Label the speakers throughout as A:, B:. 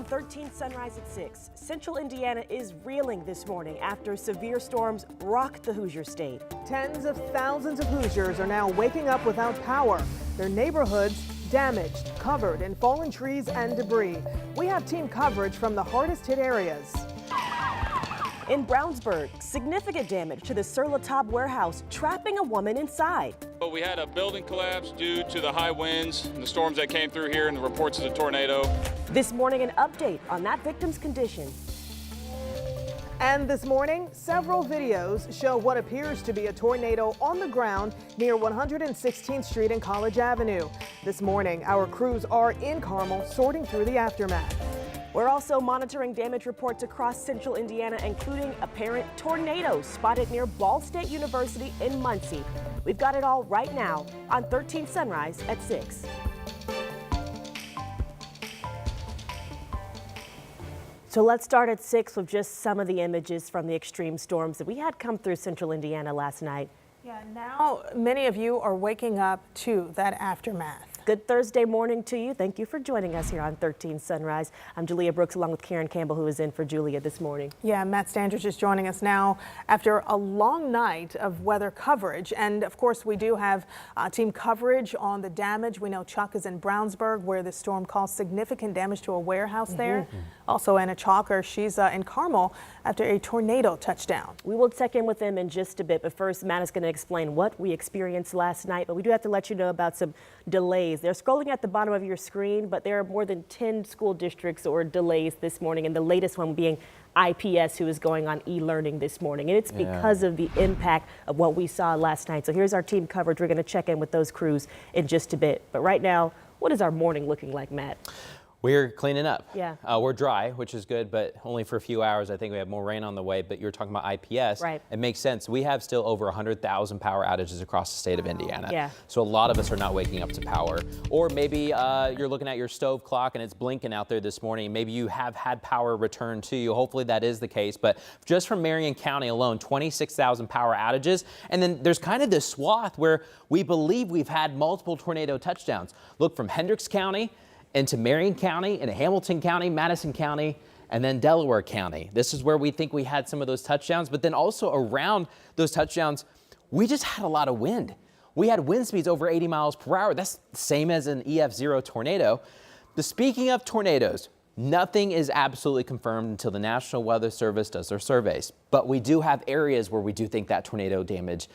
A: 13 Sunrise at 6. Central Indiana is reeling this morning after severe storms rocked the Hoosier state.
B: Tens of thousands of Hoosiers are now waking up without power. Their neighborhoods damaged, covered in fallen trees and debris. We have team coverage from the hardest hit areas.
A: In Brownsburg, significant damage to the Sur La Table warehouse, trapping a woman inside.
C: Well, we had a building collapse due to the high winds and the storms that came through here and the reports of the tornado.
A: This morning, an update on that victim's condition.
B: And this morning, several videos show what appears to be a tornado on the ground near 116th Street and College Avenue. This morning, our crews are in Carmel sorting through the aftermath.
A: We're also monitoring damage reports across central Indiana, including apparent tornadoes spotted near Ball State University in Muncie. We've got it all right now on 13 Sunrise at 6. So let's start at 6 with just some of the images from the extreme storms that we had come through central Indiana last night.
B: Yeah, now many of you are waking up to that aftermath.
A: Good Thursday morning to you. Thank you for joining us here on 13 Sunrise. I'm Julia Brooks along with Karen Campbell, who is in for Julia this morning.
B: Yeah, Matt Standridge is joining us now after a long night of weather coverage. And of course, we do have team coverage on the damage. We know Chuck is in Brownsburg, where the storm caused significant damage to a warehouse there. Also, Anna Chalker, she's in Carmel after a tornado touchdown.
A: We will check in with them in just a bit, but first, Matt is going to explain what we experienced last night. But we do have to let you know about some delays. They're scrolling at the bottom of your screen, but there are more than 10 school districts or delays this morning, and the latest one being IPS, who is going on e-learning this morning. And it's because of the impact of what we saw last night. So here's our team coverage. We're going to check in with those crews in just a bit. But right now, what is our morning looking like, Matt?
D: We're cleaning up.
A: Yeah.
D: We're dry, which is good, but only for a few hours. I think we have more rain on the way, but you're talking about IPS.
A: Right.
D: It makes sense. We have still over 100,000 power outages across the state of Indiana.
A: Yeah.
D: So a lot of us are not waking up to power. Or maybe you're looking at your stove clock and it's blinking out there this morning. Maybe you have had power returned to you. Hopefully that is the case. But just from Marion County alone, 26,000 power outages. And then there's kind of this swath where we believe we've had multiple tornado touchdowns. Look from Hendricks County into Marion County, into Hamilton County, Madison County, and then Delaware County. This is where we think we had some of those touchdowns, but then also around those touchdowns, we just had a lot of wind. We had wind speeds over 80 miles per hour. That's the same as an EF0 tornado. Speaking of tornadoes, nothing is absolutely confirmed until the National Weather Service does their surveys. But we do have areas where we do think that tornado damage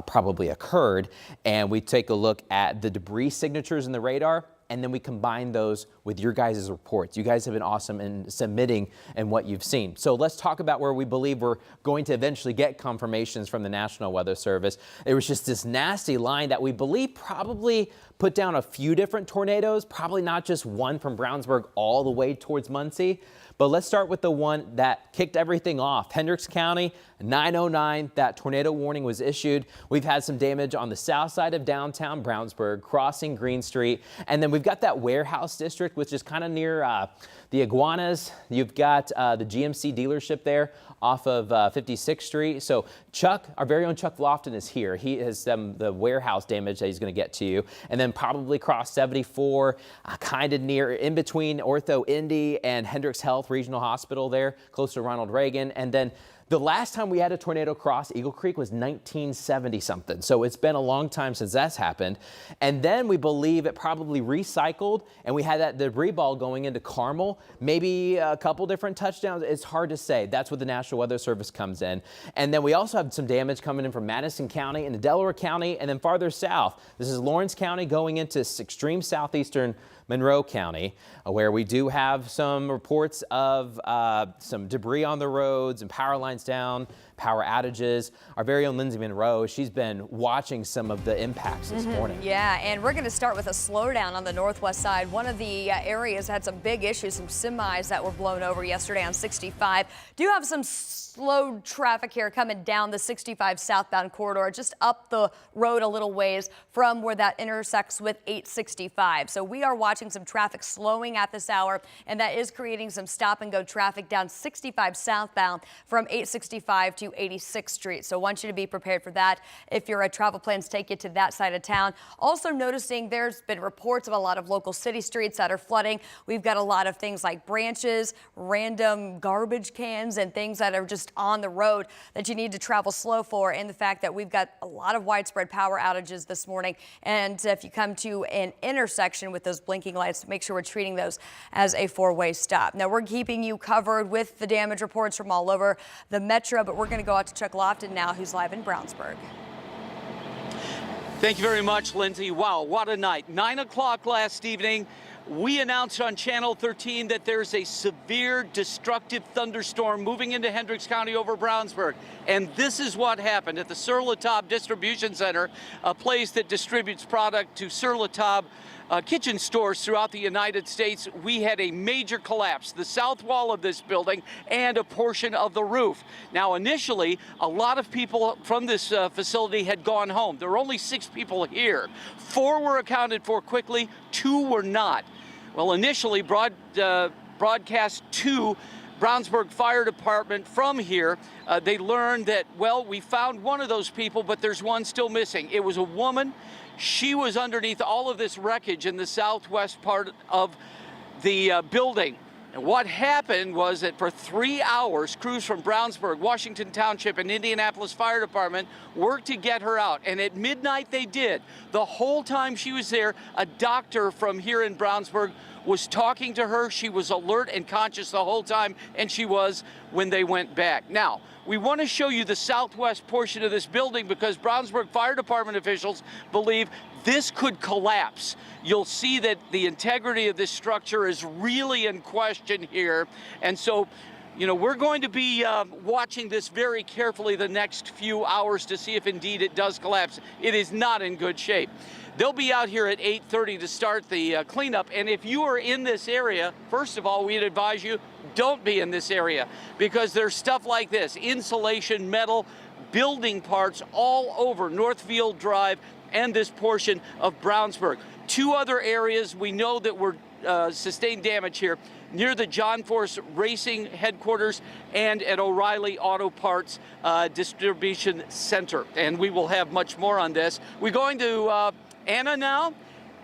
D: probably occurred. And we take a look at the debris signatures in the radar, and then we combine those with your guys' reports. You guys have been awesome in submitting and what you've seen. So let's talk about where we believe we're going to eventually get confirmations from the National Weather Service. There was just this nasty line that we believe probably put down a few different tornadoes, probably not just one from Brownsburg all the way towards Muncie. But let's start with the one that kicked everything off. Hendricks County, 9:09, that tornado warning was issued. We've had some damage on the south side of downtown Brownsburg, crossing Green Street. And then we've got that warehouse district, which is kind of near the Iguanas. You've got the GMC dealership there off of 56th Street. So Chuck, our very own Chuck Lofton, is here. He has the warehouse damage that he's going to get to you. And then probably cross 74, kind of near, in between Ortho Indy and Hendricks Health Regional Hospital there, close to Ronald Reagan. And then the last time we had a tornado cross Eagle Creek was 1970 something. So it's been a long time since that's happened. And then we believe it probably recycled, and we had that debris ball going into Carmel, maybe a couple different touchdowns. It's hard to say. That's what the National Weather Service comes in. And then we also have some damage coming in from Madison County into Delaware County, and then farther south. This is Lawrence County going into extreme southeastern Monroe County, where we do have some reports of some debris on the roads and power lines down, power outages. Our very own Lindsay Monroe, she's been watching some of the impacts this morning.
E: Yeah, and we're going to start with a slowdown on the northwest side. One of the areas had some big issues, some semis that were blown over yesterday on 65. Do have some slow traffic here coming down the 65 southbound corridor, just up the road a little ways from where that intersects with 865. So we are watching some traffic slowing at this hour, and that is creating some stop and go traffic down 65 southbound from 865 to to 86th Street. So I want you to be prepared for that if your travel plans take you to that side of town. Also noticing there's been reports of a lot of local city streets that are flooding. We've got a lot of things like branches, random garbage cans, and things that are just on the road that you need to travel slow for, and the fact that we've got a lot of widespread power outages this morning. And if you come to an intersection with those blinking lights, make sure we're treating those as a four-way stop. Now, we're keeping you covered with the damage reports from all over the metro, but we're going to go out to Chuck Lofton now, who's live in Brownsburg.
F: Thank you very much, Lindsay. Wow, what a night. 9 o'clock last evening, we announced on Channel 13 that there's a severe destructive thunderstorm moving into Hendricks County over Brownsburg. And this is what happened at the Sur La Table Distribution Center, a place that distributes product to Sur La Table kitchen stores throughout the United States. We had a major collapse, the south wall of this building and a portion of the roof. Now, initially, a lot of people from this facility had gone home. There were only 6 people here. 4 were accounted for quickly, 2 were not. Well, initially, broadcast to Brownsburg Fire Department from here, they learned that, well, we found one of those people, but there's one still missing. It was a woman. She was underneath all of this wreckage in the southwest part of the building. And what happened was that for 3 hours, crews from Brownsburg, Washington Township, and Indianapolis Fire Department worked to get her out. And at midnight, they did. The whole time she was there, a doctor from here in Brownsburg was talking to her. She was alert and conscious the whole time, and she was when they went back. Now, we want to show you the southwest portion of this building because Brownsburg Fire Department officials believe this could collapse. You'll see that the integrity of this structure is really in question here. And so, you know, we're going to be watching this very carefully the next few hours to see if indeed it does collapse. It is not in good shape. They'll be out here at 8:30 to start the cleanup. And if you are in this area, first of all, we'd advise you don't be in this area because there's stuff like this, insulation, metal, building parts all over Northfield Drive and this portion of Brownsburg. 2 other areas we know that were sustained damage here near the John Force Racing headquarters and at O'Reilly Auto Parts Distribution Center. And we will have much more on this. We're going to Anna now.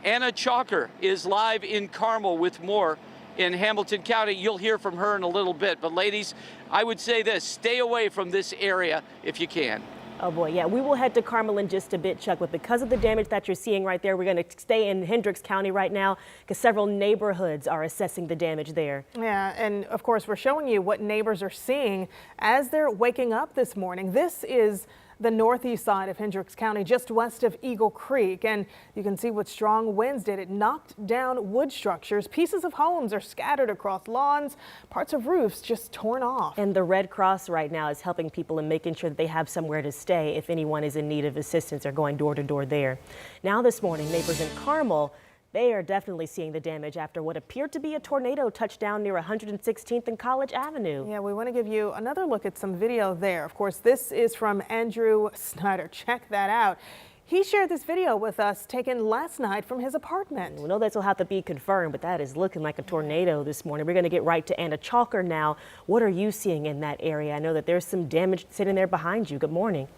F: Anna Chalker is live in Carmel with more in Hamilton County. You'll hear from her in a little bit. But ladies, I would say this, stay away from this area if you can.
A: Oh boy, yeah, we will head to Carmel in just a bit, Chuck, but because of the damage that you're seeing right there, we're going to stay in Hendricks County right now because several neighborhoods are assessing the damage there.
B: Yeah, and of course, we're showing you what neighbors are seeing as they're waking up this morning. This is the northeast side of Hendricks County, just west of Eagle Creek. And you can see what strong winds did. It knocked down wood structures. Pieces of homes are scattered across lawns, parts of roofs just torn off.
A: And the Red Cross right now is helping people and making sure that they have somewhere to stay if anyone is in need of assistance or going door to door there. Now this morning, neighbors in Carmel, they are definitely seeing the damage after what appeared to be a tornado touchdown near 116th and College Avenue.
B: Yeah, we want to give you another look at some video there. Of course, this is from Andrew Snyder. Check that out. He shared this video with us taken last night from his apartment.
A: We know this will have to be confirmed, but that is looking like a tornado this morning. We're going to get right to Anna Chalker now. What are you seeing in that area? I know that there's some damage sitting there behind you. Good morning.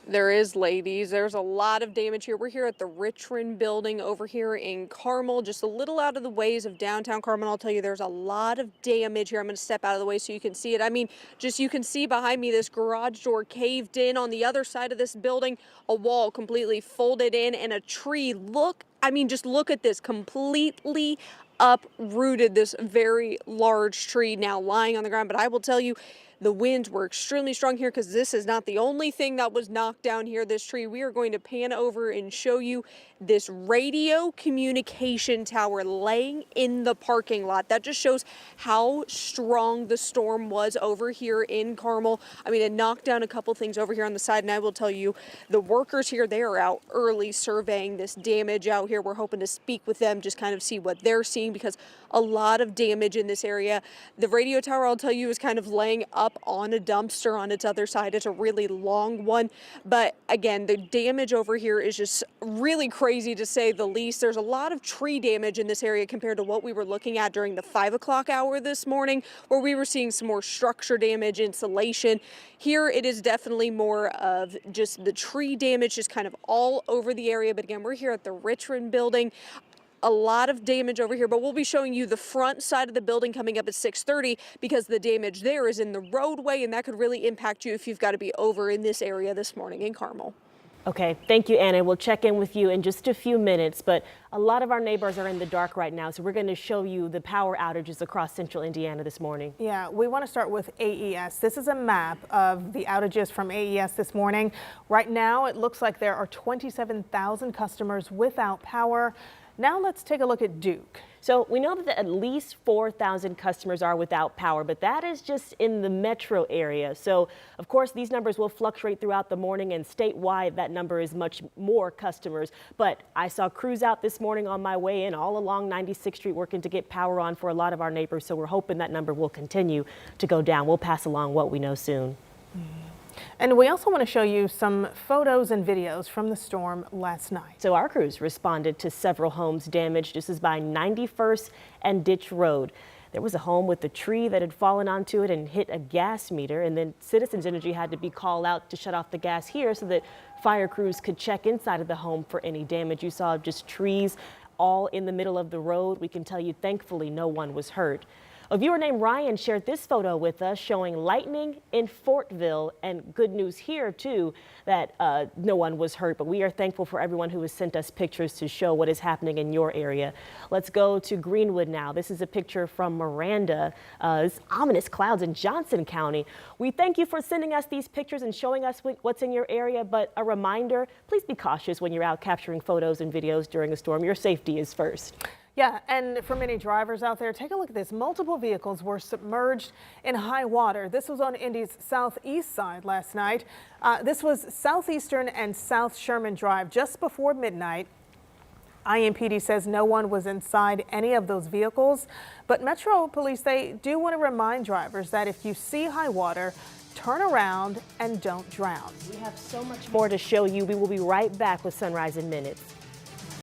G: There is, ladies. There's a lot of damage here. We're here at the Richmond building over here in Carmel, just a little out of the ways of downtown Carmel. I'll tell you, there's a lot of damage here. I'm going to step out of the way so you can see it. I mean, just you can see behind me this garage door caved in. On the other side of this building, a wall completely folded in and a tree. Just look at this, completely uprooted, this very large tree now lying on the ground. But I will tell you, the winds were extremely strong here because this is not the only thing that was knocked down here, this tree. We are going to pan over and show you this radio communication tower laying in the parking lot. That just shows how strong the storm was over here in Carmel. I mean, it knocked down a couple things over here on the side, and I will tell you, the workers here, they are out early surveying this damage out here. We're hoping to speak with them, just kind of see what they're seeing because a lot of damage in this area. The radio tower, I'll tell you, is kind of laying up up on a dumpster on its other side. It's a really long one. But again, the damage over here is just really crazy to say the least. There's a lot of tree damage in this area compared to what we were looking at during the 5 o'clock hour this morning, where we were seeing some more structure damage, insulation. Here it is definitely more of just the tree damage, just kind of all over the area. But again, we're here at the Richmond building. A lot of damage over here, but we'll be showing you the front side of the building coming up at 6:30 because the damage there is in the roadway, and that could really impact you if you've got to be over in this area this morning in Carmel.
A: Okay, thank you, Anna. We'll check in with you in just a few minutes, but a lot of our neighbors are in the dark right now, so we're going to show you the power outages across central Indiana this morning.
B: Yeah, we want to start with AES. This is a map of the outages from AES this morning. Right now, it looks like there are 27,000 customers without power. Now let's take a look at Duke.
A: So we know that at least 4,000 customers are without power, but that is just in the metro area. So of course, these numbers will fluctuate throughout the morning, and statewide that number is much more customers. But I saw crews out this morning on my way in all along 96th Street working to get power on for a lot of our neighbors. So we're hoping that number will continue to go down. We'll pass along what we know soon.
B: And we also want to show you some photos and videos from the storm last night.
A: So our crews responded to several homes damaged. This is by 91st and Ditch Road. There was a home with a tree that had fallen onto it and hit a gas meter, and then Citizens Energy had to be called out to shut off the gas here so that fire crews could check inside of the home for any damage. You saw just trees all in the middle of the road. We can tell you, thankfully, no one was hurt. A viewer named Ryan shared this photo with us showing lightning in Fortville, and good news here too that no one was hurt, but we are thankful for everyone who has sent us pictures to show what is happening in your area. Let's go to Greenwood now. This is a picture from Miranda. It's ominous clouds in Johnson County. We thank you for sending us these pictures and showing us what's in your area, but a reminder, please be cautious when you're out capturing photos and videos during a storm. Your safety is first.
B: Yeah, and for many drivers out there, take a look at this. Multiple vehicles were submerged in high water. This was on Indy's southeast side last night. This was Southeastern and South Sherman Drive just before midnight. IMPD says no one was inside any of those vehicles, but Metro Police, they do want to remind drivers that if you see high water, turn around and don't drown.
A: We have so much more to show you. We will be right back with Sunrise in minutes.